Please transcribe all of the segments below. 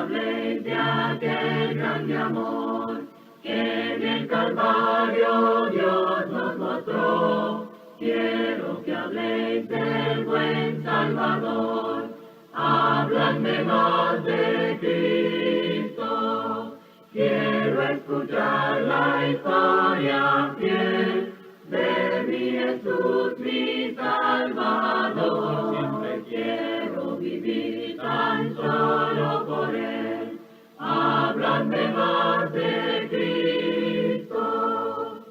habléis de aquel grande amor que en el Calvario Dios nos mostró. Quiero que habléis del buen Salvador, habladme más de Cristo. Quiero escuchar la historia fiel de mi Jesús, mi Salvador. Siempre quiero vivir tan solo por Él. Hábladme más de Cristo.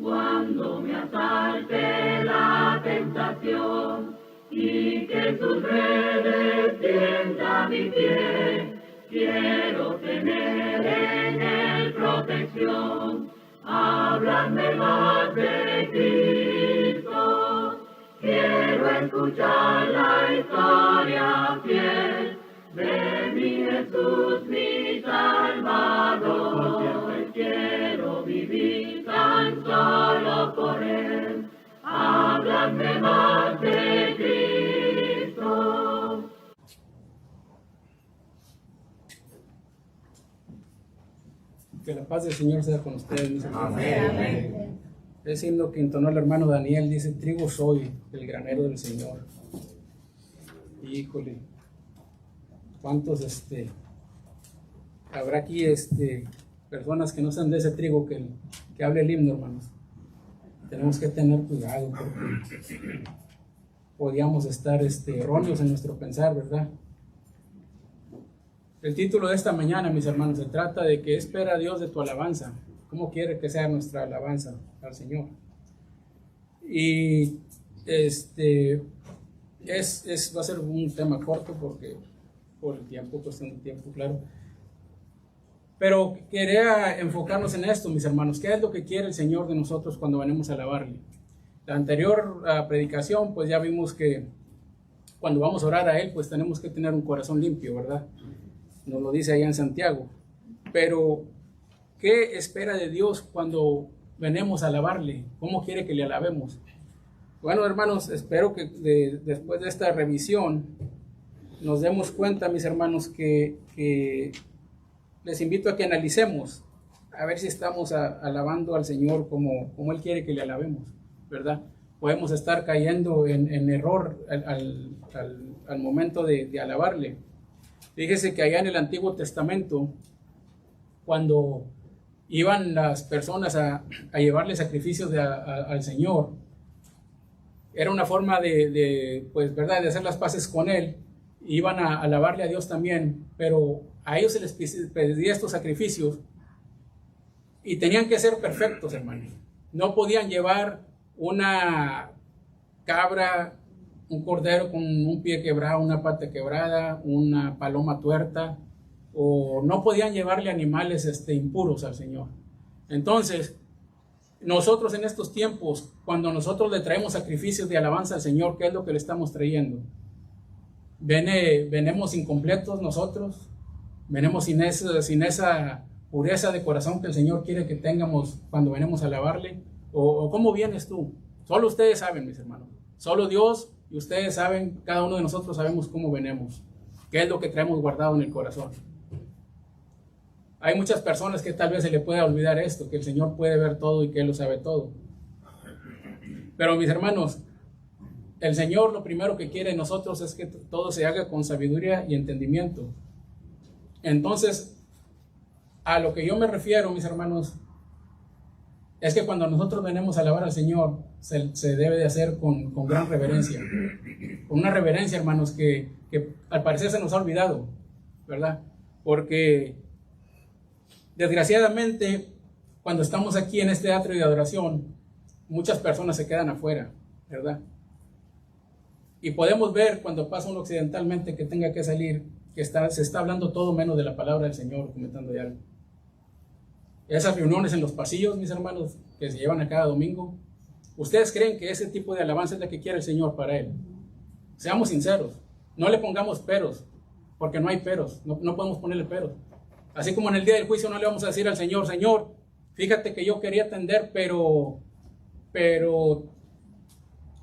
Cuando me asalte la tentación y que sus redes tienda mi pie, quiero tener en Él protección. Háblame más de Cristo. Quiero escuchar la historia fiel de mi Jesús, mi Salvador. Siempre quiero vivir tan solo por Él. Háblame más de Cristo. Que la paz del Señor sea con ustedes, mis hermanos. Amén. Es himno que entonó el hermano Daniel, dice: trigo soy, el granero del Señor. Híjole, ¿cuántos habrá aquí personas que no sean de ese trigo que hable el himno, hermanos? Tenemos que tener cuidado porque podíamos estar erróneos en nuestro pensar, ¿verdad? El título de esta mañana, mis hermanos, se trata de ¿qué espera Dios de tu alabanza? ¿Cómo quiere que sea nuestra alabanza al Señor? Y va a ser un tema corto porque por el tiempo, cuestión de tiempo, claro. Pero quería enfocarnos en esto, mis hermanos. ¿Qué es lo que quiere el Señor de nosotros cuando venimos a alabarle? La anterior predicación, pues ya vimos que cuando vamos a orar a Él, pues tenemos que tener un corazón limpio, ¿verdad? Nos lo dice allá en Santiago. Pero, ¿qué espera de Dios cuando venimos a alabarle? ¿Cómo quiere que le alabemos? Bueno, hermanos, espero que después de esta revisión nos demos cuenta, mis hermanos, que les invito a que analicemos a ver si estamos alabando al Señor como Él quiere que le alabemos, ¿verdad? Podemos estar cayendo en error al momento de alabarle. Fíjese que allá en el Antiguo Testamento, cuando iban las personas a llevarle sacrificios al Señor, era una forma pues, ¿verdad?, de hacer las paces con Él. Iban a alabarle a Dios también, pero a ellos se les pedía estos sacrificios y tenían que ser perfectos, hermanos. No podían llevar una cabra, un cordero con un pie quebrado, una pata quebrada, una paloma tuerta, o no podían llevarle animales impuros al Señor. Entonces, nosotros en estos tiempos, cuando nosotros le traemos sacrificios de alabanza al Señor, ¿qué es lo que le estamos trayendo? Venimos incompletos nosotros, venimos sin esa pureza de corazón que el Señor quiere que tengamos cuando venimos a alabarle, o ¿cómo vienes tú? Solo ustedes saben, mis hermanos, solo Dios y ustedes saben, cada uno de nosotros sabemos cómo venimos, qué es lo que traemos guardado en el corazón. Hay muchas personas que tal vez se le pueda olvidar esto, que el Señor puede ver todo y que Él lo sabe todo. Pero mis hermanos, el Señor lo primero que quiere de nosotros es que todo se haga con sabiduría y entendimiento. Entonces, a lo que yo me refiero, mis hermanos, es que cuando nosotros venimos a alabar al Señor, se debe de hacer con gran reverencia. Con una reverencia, hermanos, que al parecer se nos ha olvidado, ¿verdad? Porque, desgraciadamente, cuando estamos aquí en este atrio de adoración, muchas personas se quedan afuera, ¿verdad? Y podemos ver cuando pasa uno occidentalmente que tenga que salir, que se está hablando todo menos de la palabra del Señor, comentando ya algo. Esas reuniones en los pasillos, mis hermanos, que se llevan a cada domingo, ¿ustedes creen que ese tipo de alabanza es la que quiere el Señor para Él? Seamos sinceros, no le pongamos peros, porque no hay peros, no podemos ponerle peros. Así como en el día del juicio no le vamos a decir al Señor: Señor, fíjate que yo quería atender, pero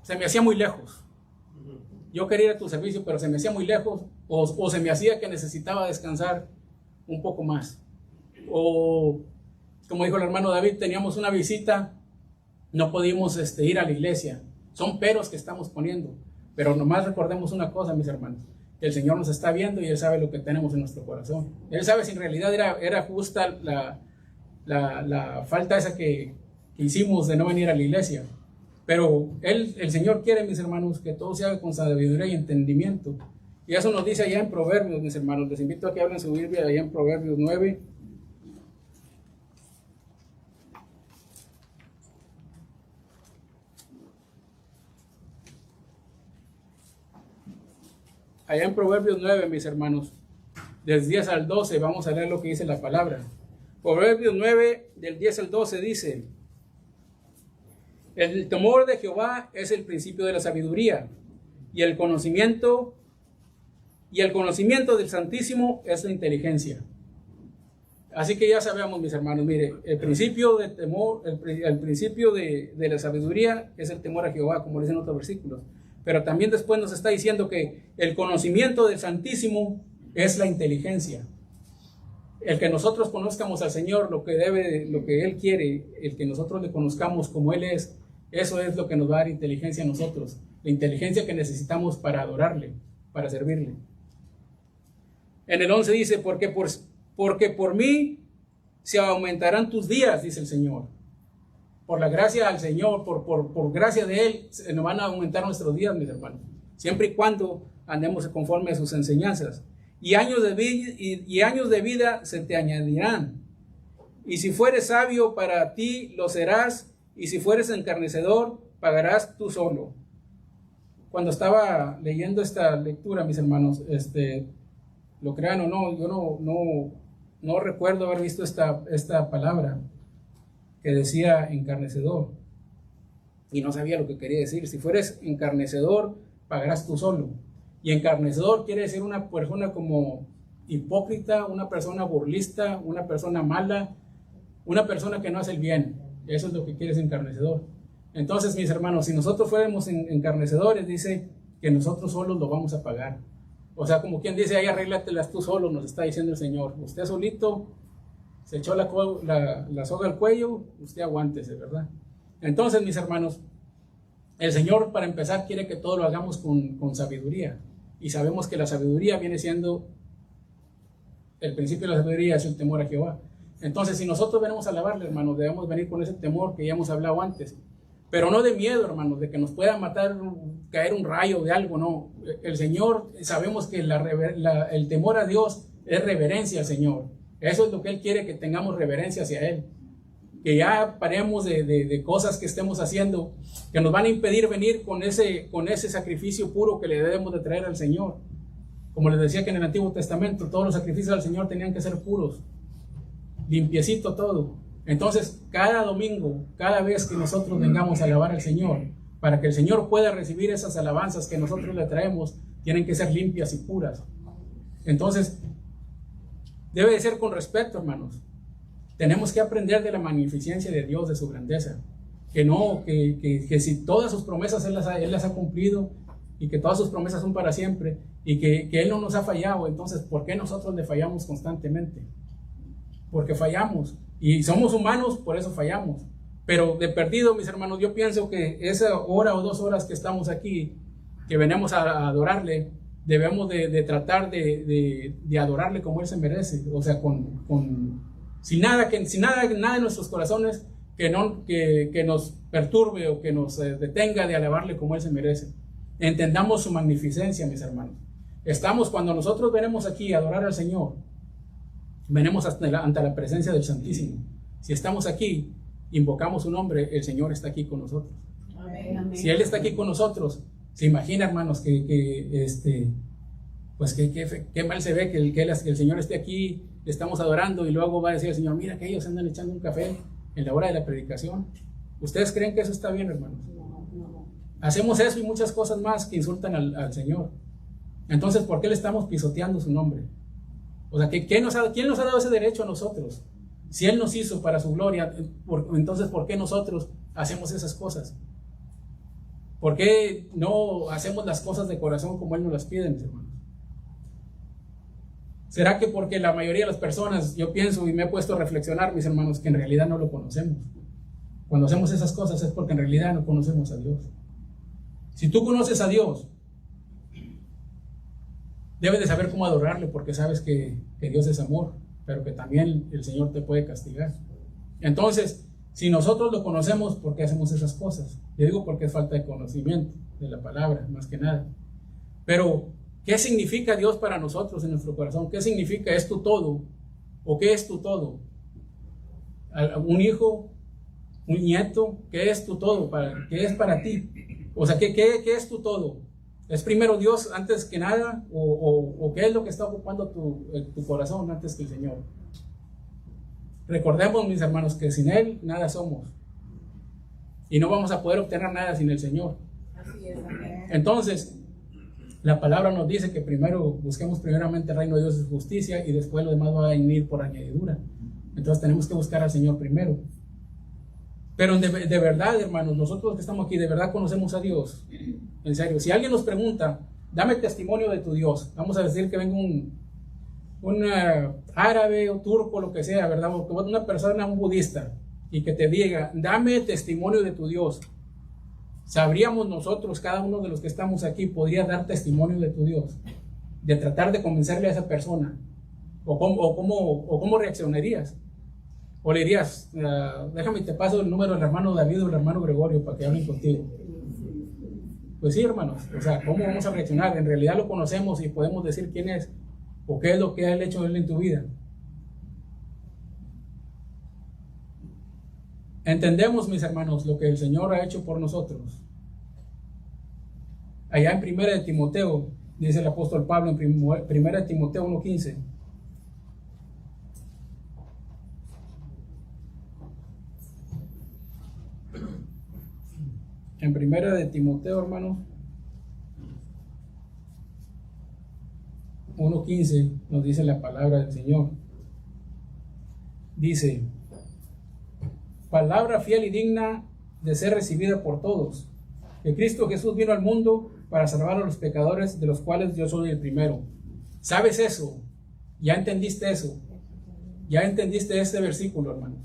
se me hacía muy lejos. yo quería ir a tu servicio, pero se me hacía muy lejos, o se me hacía que necesitaba descansar un poco más. O, como dijo el hermano David, teníamos una visita, no pudimos ir a la iglesia. Son peros que estamos poniendo. Pero nomás recordemos una cosa, mis hermanos, que el Señor nos está viendo y Él sabe lo que tenemos en nuestro corazón. Él sabe si en realidad era justa la falta esa que hicimos de no venir a la iglesia. Pero el Señor quiere, mis hermanos, que todo se haga con sabiduría y entendimiento. Y eso nos dice allá en Proverbios, mis hermanos. Les invito a que hablen su Biblia allá en Proverbios 9. Allá en Proverbios 9, mis hermanos, del 10 al 12, vamos a leer lo que dice la palabra. Proverbios 9, del 10 al 12 dice: el temor de Jehová es el principio de la sabiduría, y el conocimiento del Santísimo es la inteligencia. Así que ya sabemos, mis hermanos, mire, el principio de temor, el principio de la sabiduría es el temor a Jehová, como dicen otros versículos. Pero también después nos está diciendo que el conocimiento del Santísimo es la inteligencia. El que nosotros conozcamos al Señor, lo que Él quiere, el que nosotros le conozcamos como Él es, eso es lo que nos va a dar inteligencia a nosotros. La inteligencia que necesitamos para adorarle, para servirle. En el 11 dice: porque por mí se aumentarán tus días, dice el Señor. Por la gracia del Señor, por gracia de Él, se nos van a aumentar nuestros días, mis hermanos. Siempre y cuando andemos conforme a sus enseñanzas. Y años de vida se te añadirán. Y si fueres sabio, para ti lo serás. Y si fueres encarnecedor, pagarás tú solo. Cuando estaba leyendo esta lectura, mis hermanos, lo crean o no, yo no recuerdo haber visto esta palabra que decía encarnecedor, y no sabía lo que quería decir. Si fueres encarnecedor, pagarás tú solo. Y encarnecedor quiere decir una persona como hipócrita, una persona burlista, una persona mala, una persona que no hace el bien. Eso es lo que quiere decir encarnecedor. Entonces, mis hermanos, si nosotros fuéramos encarnecedores, dice que nosotros solos lo vamos a pagar. O sea, como quien dice, ahí arréglatelas tú solo, nos está diciendo el Señor. Usted solito se echó la soga al cuello, usted aguántese, ¿verdad? Entonces, mis hermanos, el Señor, para empezar, quiere que todo lo hagamos con sabiduría. Y sabemos que la sabiduría viene siendo, el principio de la sabiduría es el temor a Jehová. Entonces, si nosotros venimos a alabarle, hermanos, debemos venir con ese temor que ya hemos hablado antes. Pero no de miedo, hermanos, de que nos pueda matar, caer un rayo de algo, no. El Señor, sabemos que el temor a Dios es reverencia al Señor. Eso es lo que Él quiere, que tengamos reverencia hacia Él. Que ya paremos de cosas que estemos haciendo, que nos van a impedir venir con ese sacrificio puro que le debemos de traer al Señor. Como les decía que en el Antiguo Testamento, todos los sacrificios al Señor tenían que ser puros, limpiecito todo. Entonces, cada domingo, cada vez que nosotros vengamos a alabar al Señor, para que el Señor pueda recibir esas alabanzas que nosotros le traemos, tienen que ser limpias y puras. Entonces, debe de ser con respeto, hermanos. Tenemos que aprender de la magnificencia de Dios, de su grandeza. Que si todas sus promesas Él las ha cumplido, y que todas sus promesas son para siempre, y que Él no nos ha fallado, entonces, ¿por qué nosotros le fallamos constantemente? Porque fallamos. Y somos humanos, por eso fallamos. Pero de perdido, mis hermanos, yo pienso que esa hora o 2 horas que estamos aquí, que venimos a adorarle, debemos de tratar de adorarle como Él se merece. O sea, sin nada en nuestros corazones que nos perturbe o que nos detenga de alabarle como Él se merece. Entendamos su magnificencia, mis hermanos. Cuando nosotros venimos aquí a adorar al Señor, venimos ante la presencia del Santísimo. Si estamos aquí, invocamos su nombre, el Señor está aquí con nosotros. Amén. Si Él está aquí con nosotros, se imagina, hermanos, pues qué mal se ve que el Señor esté aquí, le estamos adorando y luego va a decir el Señor: mira que ellos andan echando un café en la hora de la predicación. ¿Ustedes creen que eso está bien, hermanos? No. Hacemos eso y muchas cosas más que insultan al Señor. Entonces, ¿por qué le estamos pisoteando su nombre? O sea, ¿quién nos ha dado ese derecho a nosotros? Si Él nos hizo para su gloria, entonces ¿por qué nosotros hacemos esas cosas? ¿Por qué no hacemos las cosas de corazón como Él nos las pide, mis hermanos? ¿Será que porque la mayoría de las personas, yo pienso y me he puesto a reflexionar, mis hermanos, que en realidad no lo conocemos? Cuando hacemos esas cosas es porque en realidad no conocemos a Dios. Si tú conoces a Dios, debes de saber cómo adorarle, porque sabes que Dios es amor, pero que también el Señor te puede castigar. Entonces, si nosotros lo conocemos, ¿por qué hacemos esas cosas? Yo digo porque es falta de conocimiento de la palabra, más que nada. Pero, ¿qué significa Dios para nosotros en nuestro corazón? ¿Qué significa? ¿Es tu todo? ¿O qué es tu todo? ¿Un hijo? ¿Un nieto? ¿Qué es tu todo? ¿Qué es para ti? O sea, ¿qué es tu todo? ¿Es primero Dios antes que nada? ¿O qué es lo que está ocupando tu corazón antes que el Señor? Recordemos, mis hermanos, que sin Él nada somos. Y no vamos a poder obtener nada sin el Señor. Así es, amén. Entonces, la palabra nos dice que primero busquemos primeramente el reino de Dios y su justicia, y después lo demás va a venir por añadidura. Entonces tenemos que buscar al Señor primero. Pero de verdad, hermanos, nosotros que estamos aquí, de verdad conocemos a Dios. En serio, si alguien nos pregunta, dame testimonio de tu Dios, vamos a decir que venga un árabe o turco, lo que sea, ¿verdad? O una persona, un budista, y que te diga, dame testimonio de tu Dios. Sabríamos nosotros, cada uno de los que estamos aquí, podría dar testimonio de tu Dios, de tratar de convencerle a esa persona. ¿O cómo reaccionarías? O le dirías, déjame te paso el número del hermano David o del hermano Gregorio para que hablen contigo. Pues sí, hermanos, o sea, ¿cómo vamos a reaccionar? En realidad lo conocemos y podemos decir quién es o qué es lo que ha hecho Él en tu vida. Entendemos, mis hermanos, lo que el Señor ha hecho por nosotros. Allá en 1 de Timoteo, dice el apóstol Pablo en 1 de Timoteo 1:15. En 1 de Timoteo, hermanos, 1:15 nos dice la palabra del Señor. Dice, palabra fiel y digna de ser recibida por todos, que Cristo Jesús vino al mundo para salvar a los pecadores, de los cuales yo soy el primero. ¿Sabes eso? ¿Ya entendiste eso? ¿Ya entendiste este versículo, hermanos?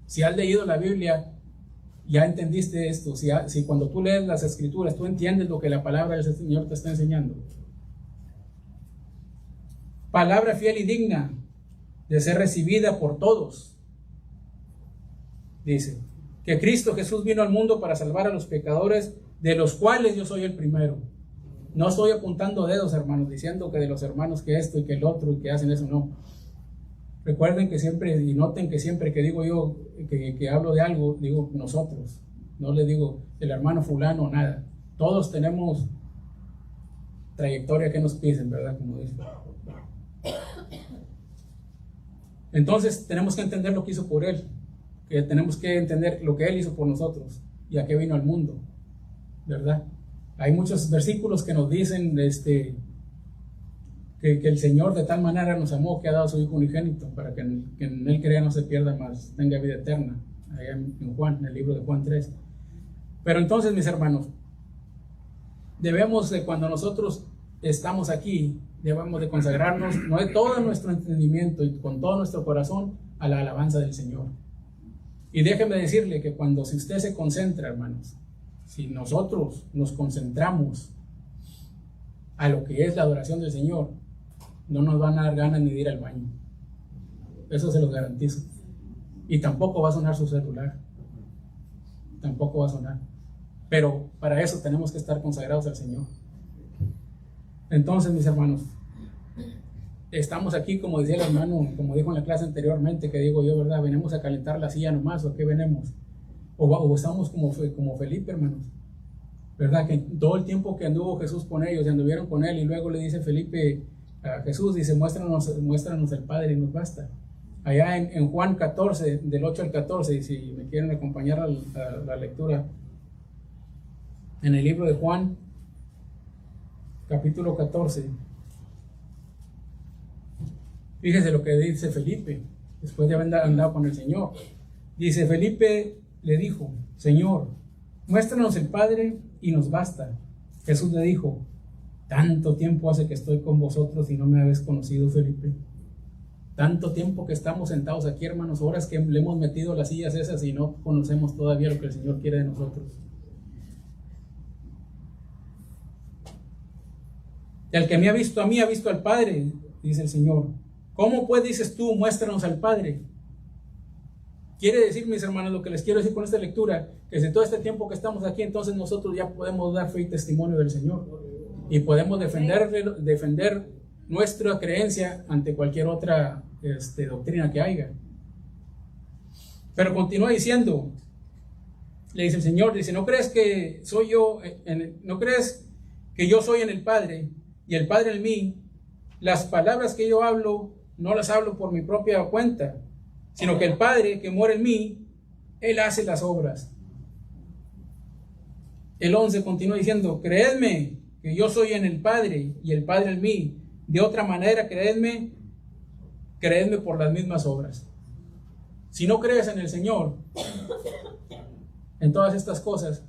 Si has leído la Biblia, ya entendiste esto. Si cuando tú lees las Escrituras, tú entiendes lo que la palabra del Señor te está enseñando. Palabra fiel y digna de ser recibida por todos. Dice, que Cristo Jesús vino al mundo para salvar a los pecadores, de los cuales yo soy el primero. No estoy apuntando dedos, hermanos, diciendo que de los hermanos que esto y que el otro y que hacen eso, no. Recuerden que siempre, y noten que siempre que digo yo, que hablo de algo, digo nosotros. No le digo el hermano fulano, nada. Todos tenemos trayectoria que nos pisen, ¿verdad? Como dicen. Entonces tenemos que entender lo que hizo por Él. Que tenemos que entender lo que Él hizo por nosotros y a qué vino al mundo, ¿verdad? Hay muchos versículos que nos dicen que el Señor de tal manera nos amó que ha dado a su Hijo unigénito para que en Él crea no se pierda más, tenga vida eterna. Allá en Juan, en el libro de Juan 3. Pero entonces, mis hermanos, debemos de, cuando nosotros estamos aquí, debemos de consagrarnos no de todo nuestro entendimiento y con todo nuestro corazón a la alabanza del Señor. Y déjeme decirle que si usted se concentra, hermanos, si nosotros nos concentramos a lo que es la adoración del Señor, no nos van a dar ganas ni de ir al baño. Eso se lo garantizo. Y tampoco va a sonar su celular. Tampoco va a sonar. Pero para eso tenemos que estar consagrados al Señor. Entonces, mis hermanos, estamos aquí, como decía el hermano, como dijo en la clase anteriormente, que digo yo, ¿verdad? ¿Venimos a calentar la silla nomás o qué venimos? O estamos como Felipe, hermanos, ¿verdad? Que todo el tiempo que anduvo Jesús con ellos, anduvieron con Él, y luego le dice Felipe a Jesús, dice, muéstranos el Padre y nos basta. Allá en Juan 14, del 8 al 14, y si me quieren acompañar a la lectura, en el libro de Juan, capítulo 14, fíjese lo que dice Felipe, después de haber andado con el Señor. Dice, Felipe le dijo, Señor, muéstranos el Padre y nos basta. Jesús le dijo: tanto tiempo hace que estoy con vosotros y no me habéis conocido, Felipe. Tanto tiempo que estamos sentados aquí, hermanos, horas que le hemos metido las sillas esas y no conocemos todavía lo que el Señor quiere de nosotros. El que me ha visto a mí, ha visto al Padre, dice el Señor. ¿Cómo pues dices tú, muéstranos al Padre? Quiere decir, mis hermanos, lo que les quiero decir con esta lectura, que si todo este tiempo que estamos aquí, entonces nosotros ya podemos dar fe y testimonio del Señor. Y podemos defender nuestra creencia ante cualquier otra doctrina que haya. Pero continúa diciendo, le dice el Señor, dice: ¿no crees que soy yo, no crees que yo soy en el Padre y el Padre en mí? Las palabras que yo hablo, no las hablo por mi propia cuenta, sino que el Padre que mora en mí, Él hace las obras. El 11 continúa diciendo: creedme que yo soy en el Padre y el Padre en mí. De otra manera, creedme por las mismas obras. Si no crees en el Señor, en todas estas cosas,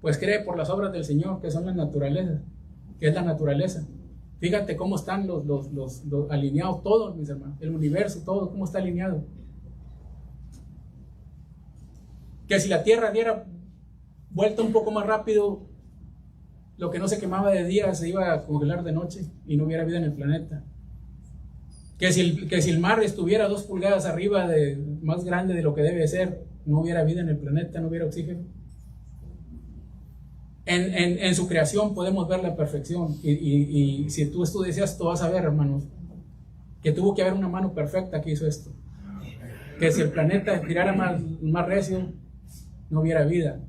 pues cree por las obras del Señor, que son la naturaleza, que es la naturaleza. Fíjate cómo están los alineados todos, mis hermanos, el universo, todo, cómo está alineado. Que si la Tierra diera vuelta un poco más rápido, lo que no se quemaba de día se iba a congelar de noche y no hubiera vida en el planeta. Que si el mar estuviera 2 pulgadas arriba, más grande de lo que debe ser, no hubiera vida en el planeta, no hubiera oxígeno. En su creación podemos ver la perfección. Y si tú estudias esto, vas a ver, hermanos, que tuvo que haber una mano perfecta que hizo esto. Que si el planeta girara más recio, no hubiera vida.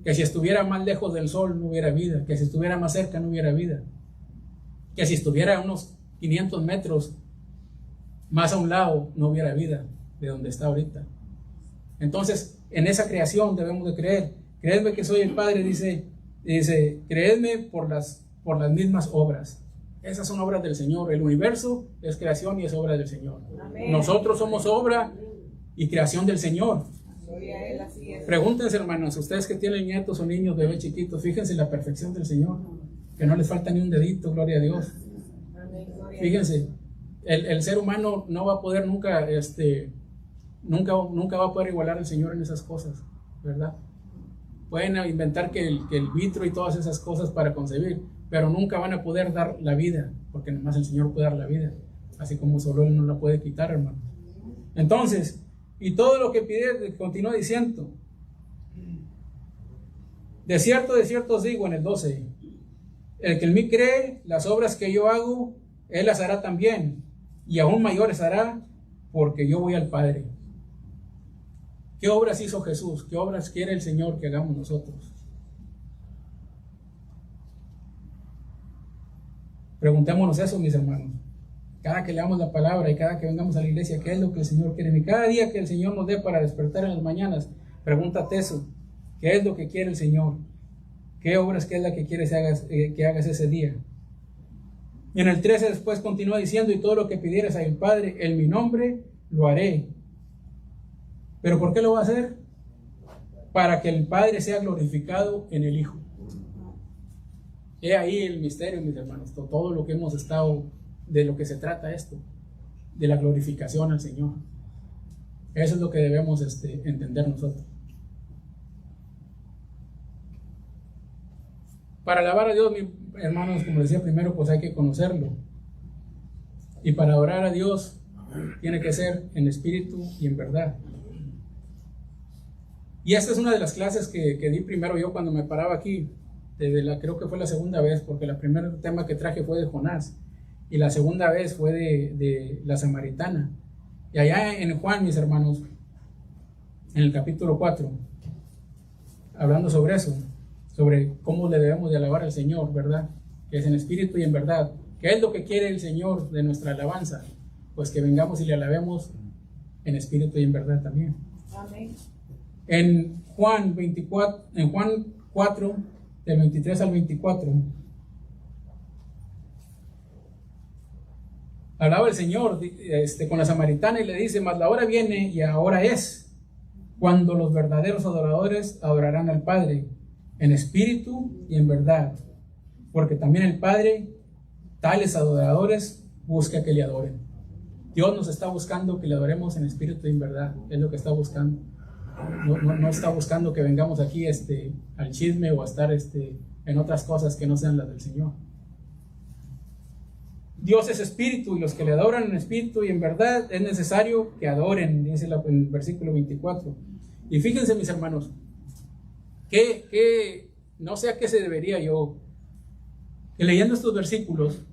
Que si estuviera más lejos del sol, no hubiera vida. Que si estuviera más cerca, no hubiera vida. Que si estuviera a unos 500 metros más a un lado, no hubiera vida de donde está ahorita. Entonces, en esa creación debemos de creer. Creedme que soy el Padre, dice, creedme por las mismas obras. Esas son obras del Señor. El universo es creación y es obra del Señor. Amén. Nosotros somos obra y creación del Señor. Pregúntense, hermanos, ustedes que tienen nietos o niños, bebés chiquitos, fíjense la perfección del Señor, que no les falta ni un dedito, gloria a Dios. Fíjense, el ser humano no va a poder nunca va a poder igualar al Señor en esas cosas, ¿verdad? Pueden inventar que el vitro y todas esas cosas para concebir, pero nunca van a poder dar la vida, porque nomás el Señor puede dar la vida, así como solo Él no la puede quitar, hermano. Entonces, y todo lo que pide, continúa diciendo: de cierto os digo, en el 12, el que en mí cree, las obras que yo hago, Él las hará también, y aún mayores hará, porque yo voy al Padre. ¿Qué obras hizo Jesús? ¿Qué obras quiere el Señor que hagamos nosotros? Preguntémonos eso, mis hermanos. Cada que leamos la palabra y cada que vengamos a la iglesia, ¿qué es lo que el Señor quiere? Y cada día que el Señor nos dé para despertar en las mañanas, pregúntate eso. ¿Qué es lo que quiere el Señor? ¿Qué obras, qué es la que quiere que hagas ese día? Y en el 13 después continúa diciendo: y todo lo que pidieras al Padre en mi nombre, lo haré. ¿Pero por qué lo va a hacer? Para que el Padre sea glorificado en el Hijo. He ahí el misterio, mis hermanos, todo lo que hemos estado, de lo que se trata esto, de la glorificación al Señor. Eso es lo que debemos entender nosotros. Para alabar a Dios, mis hermanos, como decía primero, pues hay que conocerlo. Y para adorar a Dios tiene que ser en espíritu y en verdad. Y esta es una de las clases que di primero yo cuando me paraba aquí. Creo que fue la segunda vez, porque el primer tema que traje fue de Jonás. Y la segunda vez fue de la samaritana. Y allá en Juan, mis hermanos, en el capítulo 4, hablando sobre eso, sobre cómo le debemos de alabar al Señor, ¿verdad? Que es en espíritu y en verdad. ¿Qué es lo que quiere el Señor de nuestra alabanza? Pues que vengamos y le alabemos en espíritu y en verdad también. Amén. En Juan 4, del 23 al 24, hablaba el Señor con la samaritana y le dice: mas la hora viene y ahora es, cuando los verdaderos adoradores adorarán al Padre en espíritu y en verdad, porque también el Padre tales adoradores busca que le adoren. Dios nos está buscando que le adoremos en espíritu y en verdad, es lo que está buscando. No está buscando que vengamos aquí al chisme o a estar en otras cosas que no sean las del Señor. Dios es espíritu, y los que le adoran en espíritu y en verdad es necesario que adoren, dice en el versículo 24. Y fíjense, mis hermanos, que no sé a qué se debería yo, que leyendo estos versículos,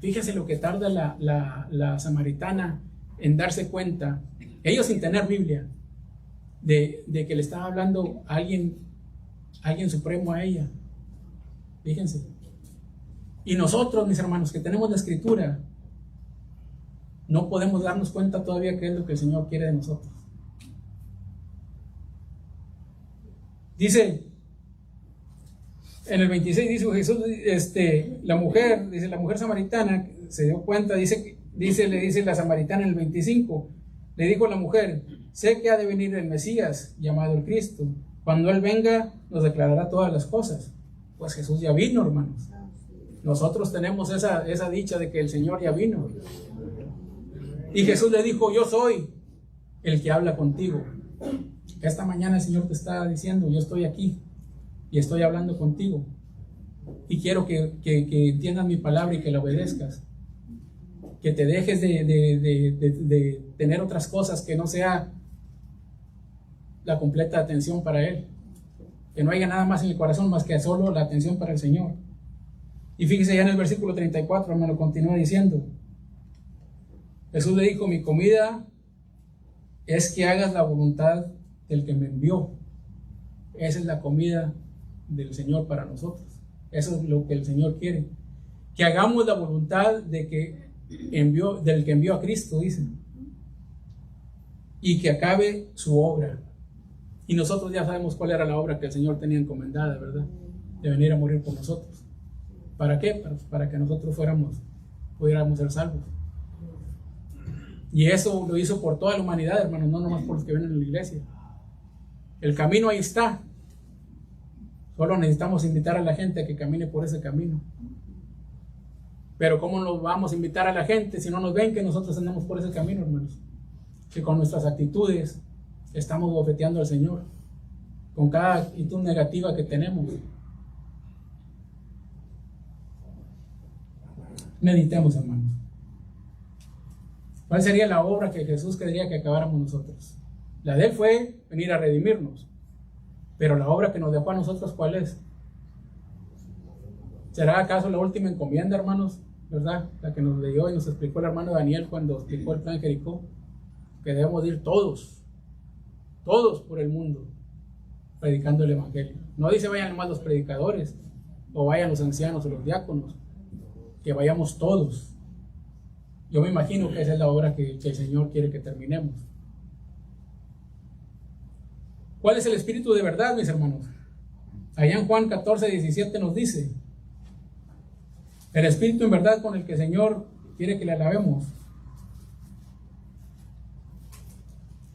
fíjense lo que tarda la samaritana en darse cuenta, ellos sin tener Biblia, de que le estaba hablando a alguien supremo a ella. Fíjense. Y nosotros, mis hermanos, que tenemos la Escritura, no podemos darnos cuenta todavía qué es lo que el Señor quiere de nosotros. Dice, en el 26 dice Jesús, la mujer samaritana se dio cuenta, le dice la samaritana en el 25, le dijo a la mujer: sé que ha de venir el Mesías, llamado el Cristo. Cuando Él venga, nos declarará todas las cosas. Pues Jesús ya vino, hermanos. Nosotros tenemos esa dicha de que el Señor ya vino. Y Jesús le dijo: yo soy el que habla contigo. Esta mañana el Señor te está diciendo: yo estoy aquí y estoy hablando contigo. Y quiero que entiendas mi palabra y que la obedezcas. Que te dejes de tener otras cosas que no sea la completa atención para Él. Que no haya nada más en el corazón más que solo la atención para el Señor. Y fíjese ya en el versículo 34, hermano, continúa diciendo: Jesús le dijo: mi comida es que hagas la voluntad del que me envió. Esa es la comida del Señor para nosotros. Eso es lo que el Señor quiere. Que hagamos la voluntad del que envió a Cristo, dice. Y que acabe su obra. Y nosotros ya sabemos cuál era la obra que el Señor tenía encomendada, ¿verdad? De venir a morir por nosotros. ¿Para qué? Para que nosotros pudiéramos ser salvos. Y eso lo hizo por toda la humanidad, hermanos, no nomás por los que vienen a la iglesia. El camino ahí está. Solo necesitamos invitar a la gente a que camine por ese camino. Pero ¿cómo nos vamos a invitar a la gente si no nos ven que nosotros andamos por ese camino, hermanos? Que con nuestras actitudes estamos bofeteando al Señor. Con cada actitud negativa que tenemos. Meditemos, hermanos. ¿Cuál sería la obra que Jesús quería que acabáramos nosotros? La de Él fue venir a redimirnos. Pero la obra que nos dejó a nosotros, ¿cuál es? ¿Será acaso la última encomienda, hermanos? ¿Verdad? La que nos leyó y nos explicó el hermano Daniel cuando explicó el plan de Jericó. Que debemos ir todos por el mundo, predicando el Evangelio. No dice vayan nomás los predicadores, o vayan los ancianos o los diáconos. Que vayamos todos. Yo me imagino que esa es la obra que el Señor quiere que terminemos. ¿Cuál es el espíritu de verdad, mis hermanos? Allá en Juan 14, 17 nos dice: el espíritu en verdad con el que el Señor quiere que le alabemos.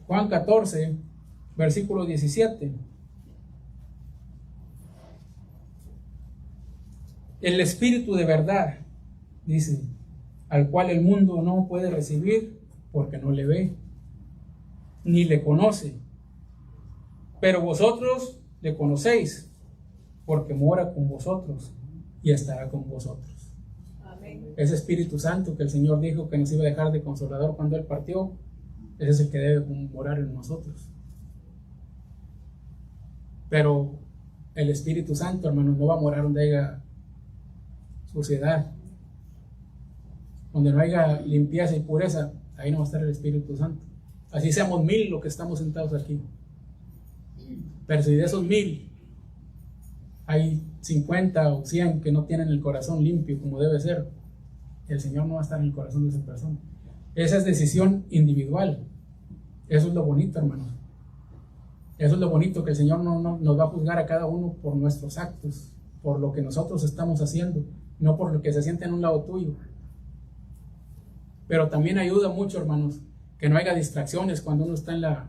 Juan 14, versículo 17. El espíritu de verdad, dice, al cual el mundo no puede recibir porque no le ve, ni le conoce. Pero vosotros le conocéis, porque mora con vosotros y estará con vosotros. Amén. Ese Espíritu Santo que el Señor dijo que nos iba a dejar de consolador cuando Él partió, ese es el que debe morar en nosotros. Pero el Espíritu Santo, hermanos, no va a morar donde haya suciedad, donde no haya limpieza y pureza. Ahí no va a estar el Espíritu Santo. Así seamos 1000 los que estamos sentados aquí. Pero si de esos 1000 hay 50 o 100 que no tienen el corazón limpio como debe ser, el Señor no va a estar en el corazón de esa persona. Esa es decisión individual. Eso es lo bonito, hermanos. Eso es lo bonito, que el Señor no nos va a juzgar a cada uno por nuestros actos, por lo que nosotros estamos haciendo, no por lo que se siente en un lado tuyo. Pero también ayuda mucho, hermanos, que no haya distracciones cuando uno está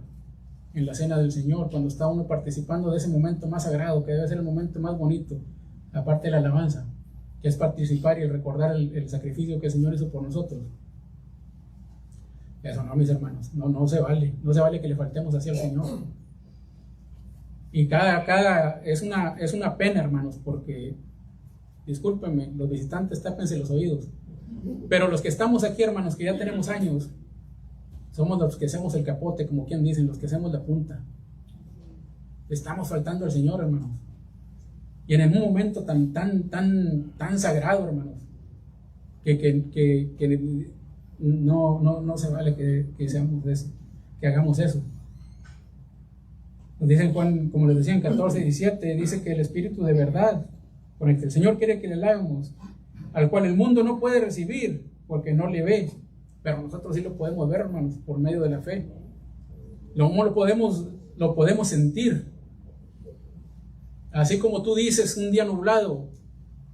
en la cena del Señor, cuando está uno participando de ese momento más sagrado, que debe ser el momento más bonito, aparte de la alabanza, que es participar y recordar el sacrificio que el Señor hizo por nosotros. Eso no, mis hermanos, no se vale que le faltemos así al Señor. Y es una pena, hermanos, porque, discúlpenme, los visitantes, tápense los oídos, pero los que estamos aquí, hermanos, que ya tenemos años, somos los que hacemos el capote, como quien dicen, los que hacemos la punta. Estamos faltando al Señor, hermanos. Y en un momento tan sagrado, hermanos, que no se vale que seamos eso, que hagamos eso. Nos dicen Juan, como les decía en 14:17, dice que el Espíritu de verdad, con el que el Señor quiere que le hagamos, al cual el mundo no puede recibir, porque no le ve, pero nosotros sí lo podemos ver, hermanos, por medio de la fe. Lo podemos sentir. Así como tú dices, un día nublado,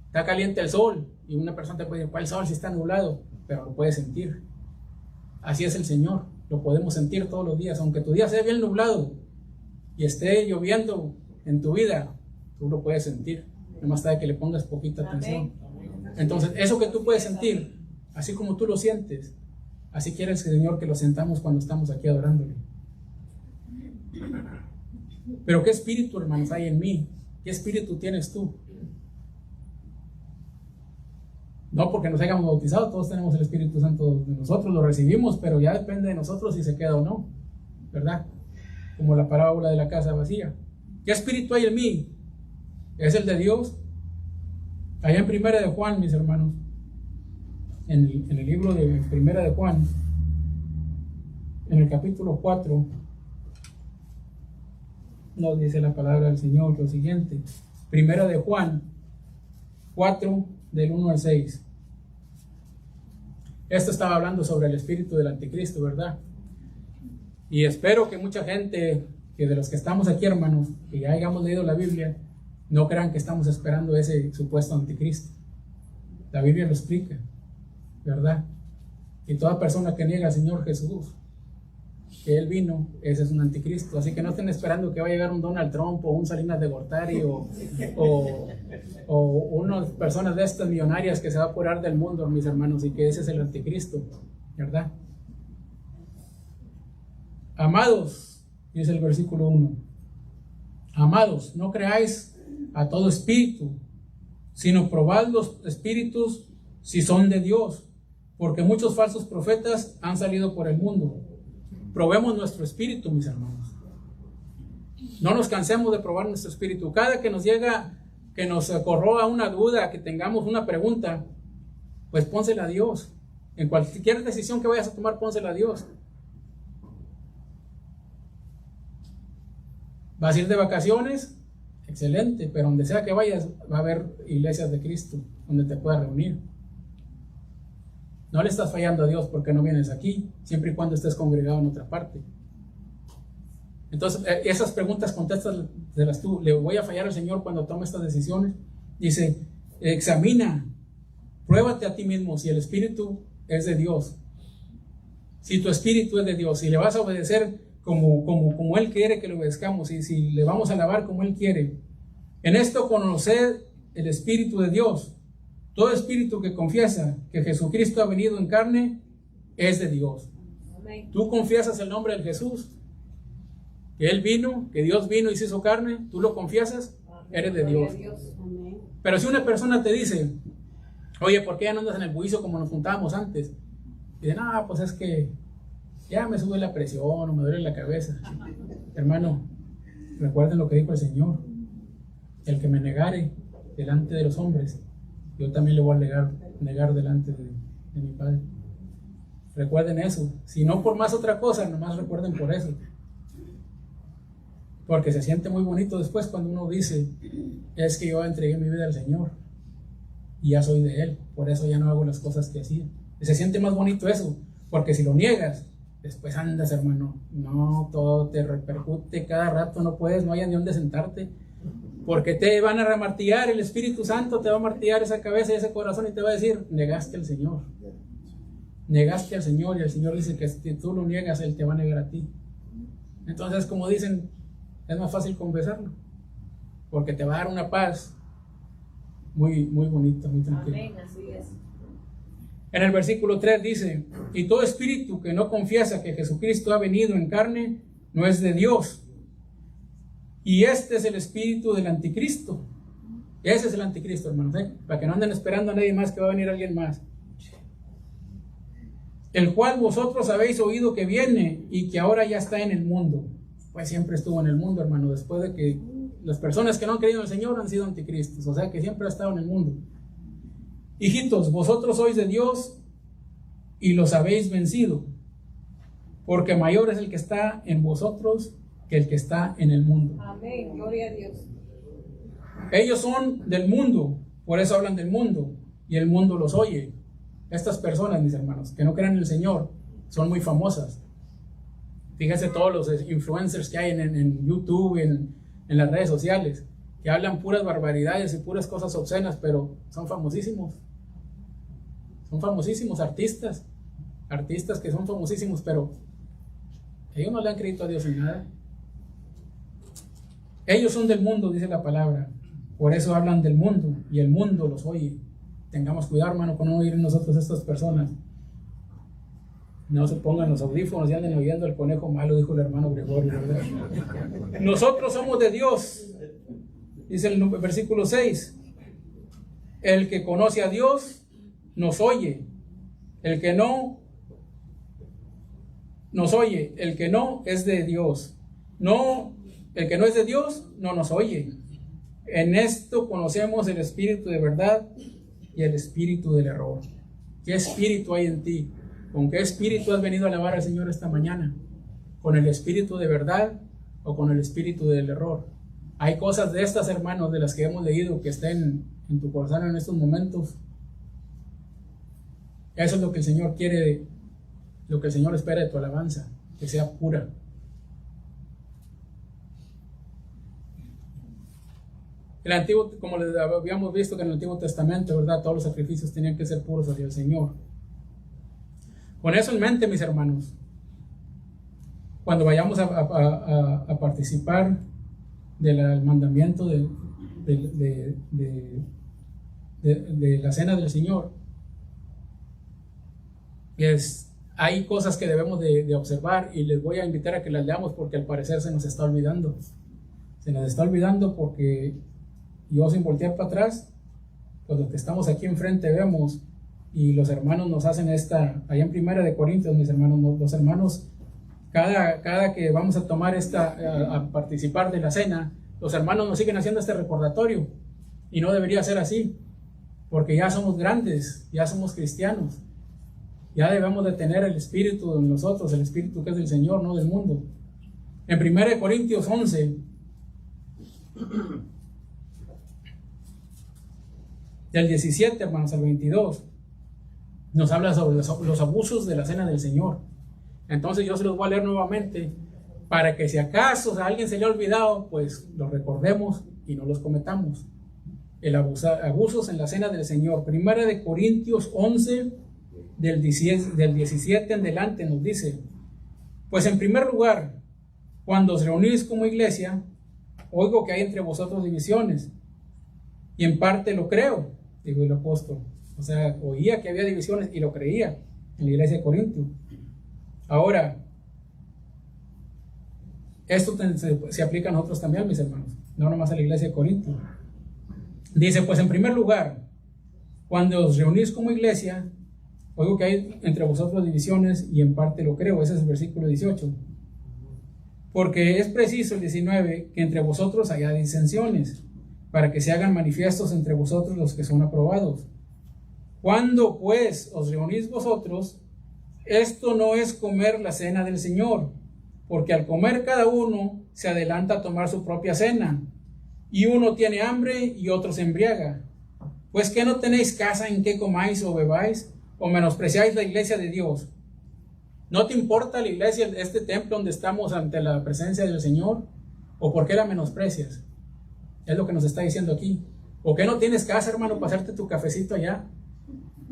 está caliente el sol, y una persona te puede decir, ¿cuál sol si está nublado? Pero lo puedes sentir. Así es el Señor, lo podemos sentir todos los días, aunque tu día sea bien nublado y esté lloviendo en tu vida, tú lo puedes sentir. Nomás está de que le pongas poquita atención. Entonces, eso que tú puedes sentir, así como tú lo sientes, así quiere el Señor que lo sentamos cuando estamos aquí adorándole. Pero ¿qué espíritu, hermanos, hay en mí? ¿Qué espíritu tienes tú? No porque nos hayamos bautizado, todos tenemos el Espíritu Santo de nosotros, lo recibimos, pero ya depende de nosotros si se queda o no, ¿verdad? Como la parábola de la casa vacía. ¿Qué espíritu hay en mí? ¿Es el de Dios? Allá en Primera de Juan, mis hermanos, en el libro de Primera de Juan, en el capítulo 4, nos dice la palabra del Señor lo siguiente. Primera de Juan 4, del 1 al 6. Esto estaba hablando sobre el espíritu del anticristo, ¿verdad? Y espero que mucha gente, que de los que estamos aquí, hermanos, que ya hayamos leído la Biblia, no crean que estamos esperando ese supuesto anticristo. La Biblia lo explica, ¿verdad? Y toda persona que niega al Señor Jesús, que Él vino, ese es un anticristo. Así que no estén esperando que va a llegar un Donald Trump o un Salinas de Gortari o unas personas de estas millonarias que se va a apurar del mundo, mis hermanos, y que ese es el anticristo, ¿verdad? Amados, dice el versículo 1, amados, no creáis a todo espíritu, sino probad los espíritus si son de Dios, porque muchos falsos profetas han salido por el mundo. Probemos nuestro espíritu, mis hermanos. No nos cansemos de probar nuestro espíritu. Cada que nos llega, que nos corroa una duda, que tengamos una pregunta, pues pónsela a Dios. En cualquier decisión que vayas a tomar, pónsela a Dios. ¿Vas a ir de vacaciones? Excelente, pero donde sea que vayas, va a haber iglesias de Cristo donde te puedas reunir. No le estás fallando a Dios porque no vienes aquí, siempre y cuando estés congregado en otra parte. Entonces, esas preguntas contéstalas tú. ¿Le voy a fallar al Señor cuando tome estas decisiones? Dice, examina, pruébate a ti mismo si el espíritu es de Dios. Si tu espíritu es de Dios, si le vas a obedecer como Él quiere que le obedezcamos, y si le vamos a alabar como Él quiere. En esto conoced el Espíritu de Dios. Todo espíritu que confiesa que Jesucristo ha venido en carne es de Dios. Amén. Tú confiesas el nombre de Jesús, que Él vino, que Dios vino y se hizo carne, tú lo confiesas, eres de Dios. Pero si una persona te dice, oye, ¿por qué ya no andas en el juicio como nos juntábamos antes? Y dice, no, pues es que ya me sube la presión o me duele la cabeza. Hermano, recuerden lo que dijo el Señor: el que me negare delante de los hombres, yo también le voy a negar delante de mi Padre. Recuerden eso. Si no por más otra cosa, nomás recuerden por eso. Porque se siente muy bonito después cuando uno dice, es que yo entregué mi vida al Señor y ya soy de Él, por eso ya no hago las cosas que hacía. Se siente más bonito eso, porque si lo niegas, después andas, hermano, no, todo te repercute cada rato, no hay ni dónde sentarte, porque te van a remartillar, el Espíritu Santo te va a martillar esa cabeza y ese corazón y te va a decir, negaste al Señor. Negaste al Señor, y el Señor dice que si tú lo niegas, Él te va a negar a ti. Entonces, como dicen, es más fácil confesarlo, porque te va a dar una paz muy, muy bonita, muy tranquila. Amén, así es. En el versículo 3 dice, y todo espíritu que no confiesa que Jesucristo ha venido en carne, no es de Dios. Y este es el espíritu del anticristo. Ese es el anticristo, hermanos, para que no anden esperando a nadie más, que va a venir alguien más. El cual vosotros habéis oído que viene y que ahora ya está en el mundo. Pues siempre estuvo en el mundo, hermano, después de que las personas que no han creído en el Señor han sido anticristos, o sea que siempre ha estado en el mundo. Hijitos, vosotros sois de Dios y los habéis vencido, porque mayor es el que está en vosotros que el que está en el mundo. Amén, gloria a Dios. Ellos son del mundo, por eso hablan del mundo, y el mundo los oye. Estas personas, mis hermanos, que no creen en el Señor, son muy famosas. Fíjense todos los influencers que hay en YouTube, en las redes sociales, que hablan puras barbaridades y puras cosas obscenas, pero son famosísimos. Son famosísimos artistas que son famosísimos, pero ellos no le han creído a Dios en nada. Ellos son del mundo, dice la palabra, por eso hablan del mundo y el mundo los oye. Tengamos cuidado, hermano, con no oír nosotros a estas personas. No se pongan los audífonos y anden oyendo el conejo malo, dijo el hermano Gregorio, ¿verdad? Nosotros somos de Dios, dice el versículo 6. El que conoce a Dios nos oye. El que no nos oye, el que no es de Dios. El que no es de Dios no nos oye. En esto conocemos el espíritu de verdad y el espíritu del error. ¿Qué espíritu hay en ti? ¿Con qué espíritu has venido a alabar al Señor esta mañana? ¿Con el espíritu de verdad o con el espíritu del error? Hay cosas de estas, hermanos, de las que hemos leído, que estén en tu corazón en estos momentos. Eso es lo que el Señor quiere, lo que el Señor espera de tu alabanza, que sea pura. El antiguo, como les habíamos visto que en el Antiguo Testamento, ¿verdad? Todos los sacrificios tenían que ser puros hacia el Señor. Con eso en mente, mis hermanos, cuando vayamos a participar del mandamiento de la cena del Señor, hay cosas que debemos de observar, y les voy a invitar a que las leamos, porque al parecer se nos está olvidando. Se nos está olvidando porque yo, sin voltear para atrás, pues los que estamos aquí enfrente vemos, y los hermanos nos hacen allá en 1 Corintios, mis hermanos, los hermanos, cada que vamos a tomar a participar de la cena, los hermanos nos siguen haciendo este recordatorio, y no debería ser así, porque ya somos grandes, ya somos cristianos, ya debemos de tener el espíritu en nosotros, el espíritu que es del Señor, no del mundo. En 1 Corintios 11, del 17, hermanos, al 22, nos habla sobre los abusos de la cena del Señor. Entonces yo se los voy a leer nuevamente, para que si acaso a alguien se le ha olvidado, pues los recordemos y no los cometamos. Abusos en la cena del Señor. 1 Corintios 11, del 17 en adelante, nos dice: pues en primer lugar, cuando os reunís como iglesia, oigo que hay entre vosotros divisiones, y en parte lo creo, dijo el apóstol. O sea, oía que había divisiones y lo creía en la iglesia de Corintio. Ahora, esto se aplica a nosotros también, mis hermanos, no nomás a la iglesia de Corintio. Dice: pues en primer lugar, cuando os reunís como iglesia, oigo que hay entre vosotros divisiones, y en parte lo creo. Ese es el versículo 18. Porque es preciso, el 19, que entre vosotros haya disensiones, para que se hagan manifiestos entre vosotros los que son aprobados. Cuando pues os reunís vosotros, esto no es comer la cena del Señor, porque al comer cada uno se adelanta a tomar su propia cena, y uno tiene hambre y otro se embriaga. Pues que no tenéis casa en que comáis o bebáis, o menospreciáis la iglesia de Dios. ¿No te importa la iglesia, este templo donde estamos ante la presencia del Señor? ¿O por qué la menosprecias? Es lo que nos está diciendo aquí. ¿O qué no tienes casa, hermano, para hacerte tu cafecito allá?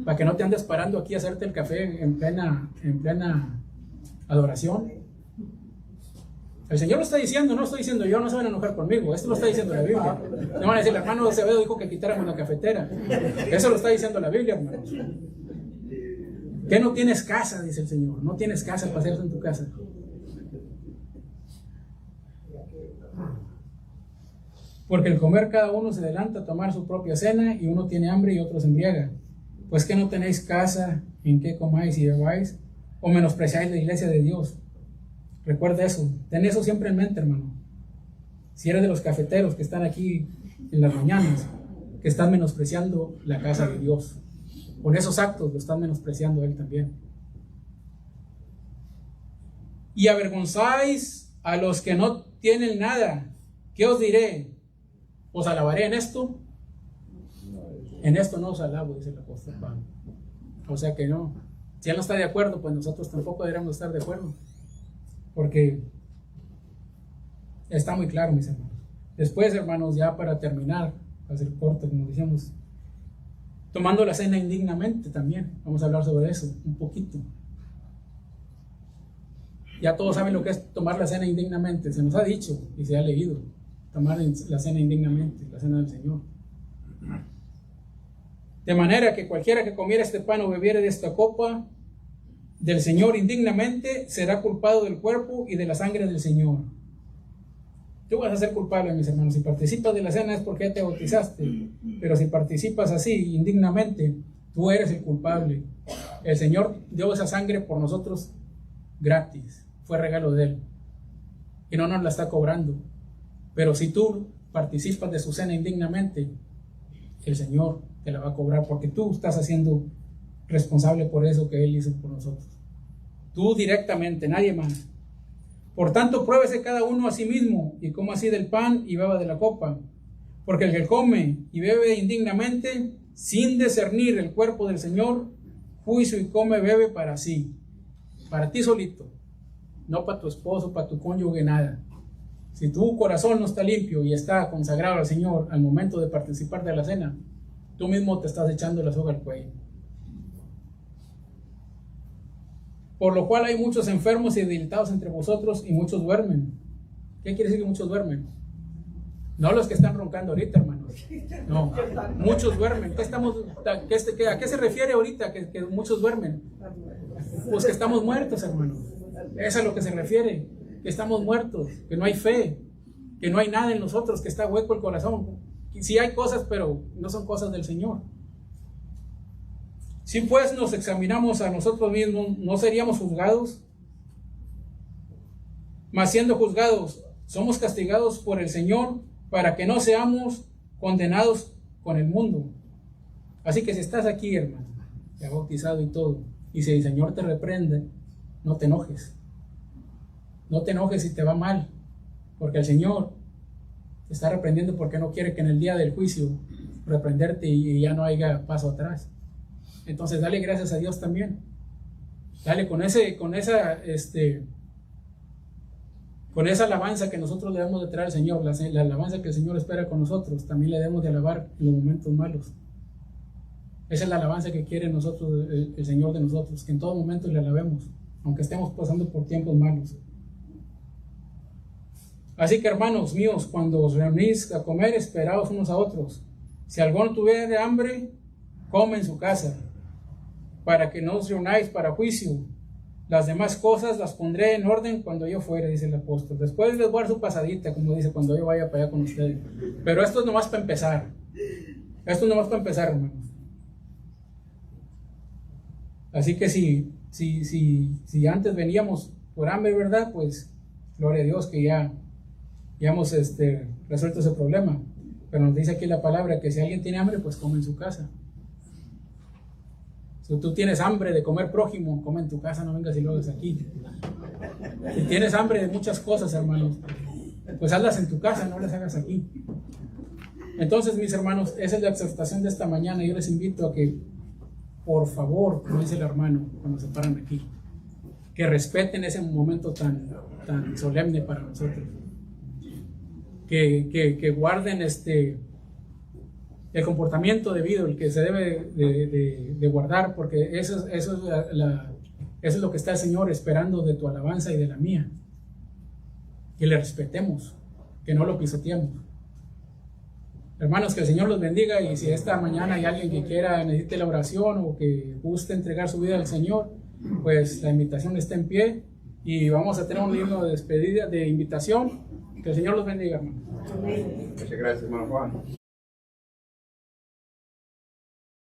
Para que no te andes parando aquí a hacerte el café en plena adoración. El Señor lo está diciendo, no lo estoy diciendo yo, no se van a enojar conmigo. Esto lo está diciendo la Biblia. No van a decir, el hermano Acevedo dijo que quitáramos la cafetera. Eso lo está diciendo la Biblia, hermanos. ¿Qué no tienes casa? Dice el Señor. No tienes casa para hacerse en tu casa. Porque el comer cada uno se adelanta a tomar su propia cena, y uno tiene hambre y otro se embriaga. Pues que no tenéis casa en que comáis y bebáis, o menospreciáis la iglesia de Dios. Recuerda eso, ten eso siempre en mente, hermano. Si eres de los cafeteros que están aquí en las mañanas, que están menospreciando la casa de Dios, con esos actos lo están menospreciando a Él también. Y avergonzáis a los que no tienen nada. ¿Qué os diré? ¿Os alabaré en esto? En esto no os alabo, dice el apóstol Pablo. O sea que no. Si Él no está de acuerdo, pues nosotros tampoco deberíamos estar de acuerdo. Porque está muy claro, mis hermanos. Después, hermanos, ya para terminar, para hacer corto, como decíamos, tomando la cena indignamente también. Vamos a hablar sobre eso un poquito. Ya todos saben lo que es tomar la cena indignamente. Se nos ha dicho y se ha leído. Tomar la cena indignamente, la cena del Señor. De manera que cualquiera que comiera este pan o bebiere de esta copa del Señor indignamente será culpado del cuerpo y de la sangre del Señor. Tú vas a ser culpable, mis hermanos. Si participas de la cena es porque ya te bautizaste, pero si participas así indignamente, tú eres el culpable. El Señor dio esa sangre por nosotros gratis, fue regalo de Él y no nos la está cobrando. Pero si tú participas de su cena indignamente, el Señor te la va a cobrar, porque tú estás haciendo responsable por eso que Él hizo por nosotros. Tú directamente, nadie más. Por tanto, pruébese cada uno a sí mismo, y coma así del pan y beba de la copa. Porque el que come y bebe indignamente, sin discernir el cuerpo del Señor, juicio y come, bebe para sí, para ti solito, no para tu esposo, para tu cónyuge, nada. Si tu corazón no está limpio y está consagrado al Señor al momento de participar de la cena, tú mismo te estás echando la soga al cuello. Por lo cual hay muchos enfermos y debilitados entre vosotros, y muchos duermen. ¿Qué quiere decir que muchos duermen? No los que están roncando ahorita, hermanos. No, muchos duermen. ¿A qué se refiere ahorita que muchos duermen? Pues que estamos muertos, hermanos. Eso es a lo que se refiere. Que estamos muertos, que no hay fe, que no hay nada en nosotros, que está hueco el corazón. Sí hay cosas, pero no son cosas del Señor. Si pues nos examinamos a nosotros mismos, ¿no seríamos juzgados? Mas siendo juzgados, somos castigados por el Señor, para que no seamos condenados con el mundo. Así que si estás aquí, hermano, te has bautizado y todo, y si el Señor te reprende, no te enojes. No te enojes si te va mal, porque el Señor te está reprendiendo porque no quiere que en el día del juicio reprenderte y ya no haya paso atrás. Entonces dale gracias a Dios también. Dale con esa alabanza que nosotros le debemos de traer al Señor, la alabanza que el Señor espera con nosotros, también le debemos de alabar en los momentos malos. Esa es la alabanza que quiere nosotros, el Señor de nosotros, que en todo momento le alabemos, aunque estemos pasando por tiempos malos. Así que, hermanos míos, cuando os reunís a comer, esperaos unos a otros. Si alguno tuviere hambre, come en su casa, para que no os reunáis para juicio. Las demás cosas las pondré en orden cuando yo fuere, dice el apóstol. Después les voy a dar su pasadita, como dice, cuando yo vaya para allá con ustedes. Pero esto es nomás para empezar. Esto es nomás para empezar, hermanos. Así que si antes veníamos por hambre, ¿verdad? Pues, gloria a Dios que ya hemos resuelto ese problema. Pero nos dice aquí la palabra que si alguien tiene hambre, pues come en su casa. Si tú tienes hambre de comer prójimo, come en tu casa, no vengas y lo hagas aquí. Si tienes hambre de muchas cosas, hermanos, pues hazlas en tu casa, no las hagas aquí. Entonces, mis hermanos, esa es la exhortación de esta mañana. Yo les invito a que, por favor, como dice el hermano cuando se paran aquí, que respeten ese momento tan solemne para nosotros. Que guarden el comportamiento debido, el que se debe de guardar, porque eso es lo que está el Señor esperando de tu alabanza y de la mía. que le respetemos, que no lo pisoteemos. Hermanos, que el Señor los bendiga, y si esta mañana hay alguien que necesite la oración o que guste entregar su vida al Señor, pues la invitación está en pie y vamos a tener un himno de despedida, de invitación. Que el Señor los bendiga, hermanos. Muchas gracias, hermano Juan.